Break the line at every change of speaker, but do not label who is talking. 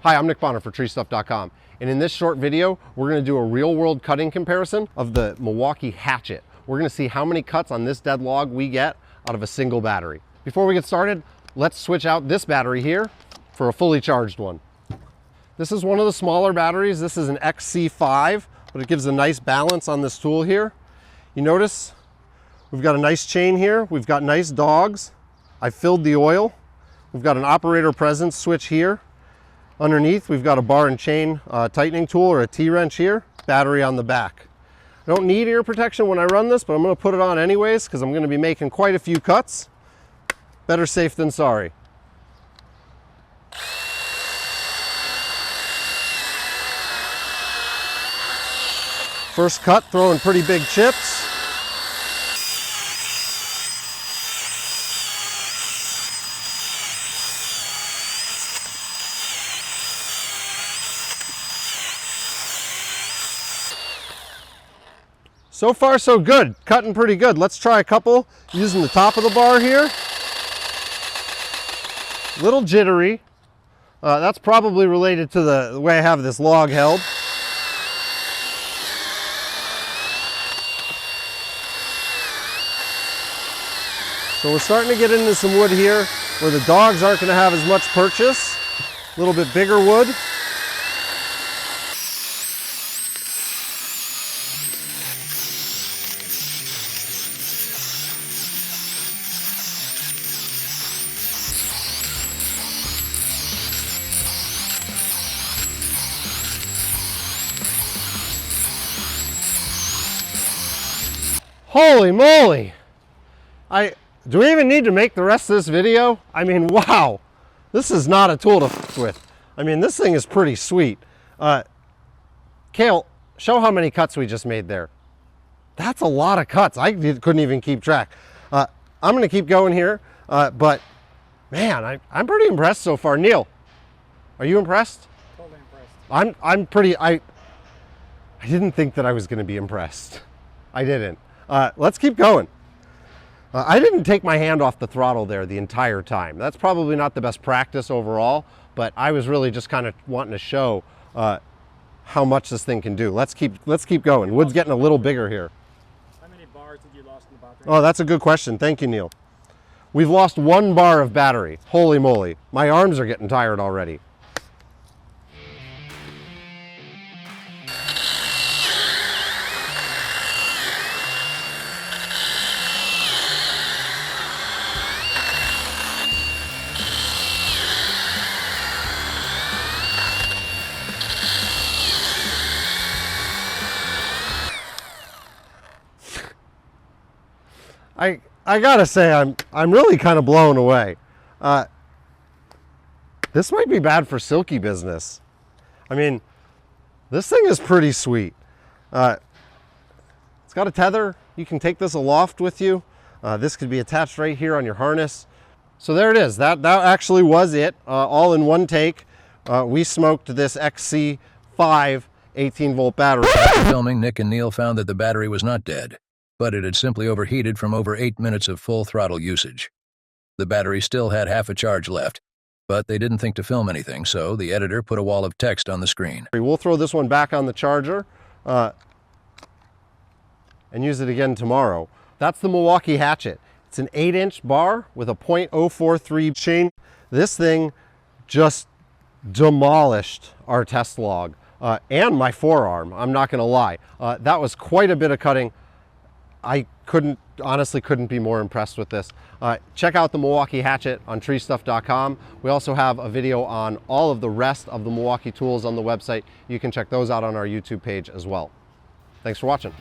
Hi, I'm Nick Bonner for TreeStuff.com, and in this short video, we're going to do a real-world cutting comparison of the Milwaukee Hatchet. We're going to see how many cuts on this dead log we get out of a single battery. Before we get started, let's switch out this battery here for a fully charged one. This is one of the smaller batteries. This is an XC5, but it gives a nice balance on this tool here. You notice we've got a nice chain here. We've got nice dogs. I filled the oil. We've got an operator presence switch here. Underneath, we've got a bar and chain tightening tool or a T-wrench here. Battery on the back. I don't need ear protection when I run this, but I'm going to put it on anyways because I'm going to be making quite a few cuts. Better safe than sorry. First cut, throwing pretty big chips. So far so good, cutting pretty good. Let's try a couple using the top of the bar here. Little jittery. That's probably related to the way I have this log held. So we're starting to get into some wood here where the dogs aren't going to have as much purchase. A little bit bigger wood. Holy moly! Do we even need to make the rest of this video? I mean, wow! This is not a tool to f with. I mean, this thing is pretty sweet. Kale, show how many cuts we just made there. That's a lot of cuts. I couldn't even keep track. I'm going to keep going here, but man, I'm pretty impressed so far. Neil, are you impressed?
Totally impressed.
I'm pretty. I didn't think that I was going to be impressed. I didn't. Let's keep going. I didn't take my hand off the throttle there the entire time. That's probably not the best practice overall, but I was really just kind of wanting to show how much this thing can do. Let's keep going. Wood's getting a little bigger here.
How many bars did you lost in the battery?
Oh, that's a good question. Thank you, Neil. We've lost 1 bar of battery. Holy moly. My arms are getting tired already. I gotta say, I'm really kind of blown away. This might be bad for silky business. I mean, this thing is pretty sweet. It's got a tether. You can take this aloft with you. This could be attached right here on your harness. So there it is. That actually was it, all in one take. We smoked this XC5 18-volt battery.
After filming, Nick and Neil found that the battery was not dead, but it had simply overheated from over 8 minutes of full throttle usage. The battery still had half a charge left, but they didn't think to film anything, so the editor put a wall of text on the screen.
We'll throw this one back on the charger and use it again tomorrow. That's the Milwaukee Hatchet. It's an 8-inch bar with a .043 chain. This thing just demolished our test log and my forearm, I'm not gonna lie. That was quite a bit of cutting. I honestly couldn't be more impressed with this. Check out the Milwaukee Hatchet on TreeStuff.com. We also have a video on all of the rest of the Milwaukee tools on the website. You can check those out on our YouTube page as well. Thanks for watching.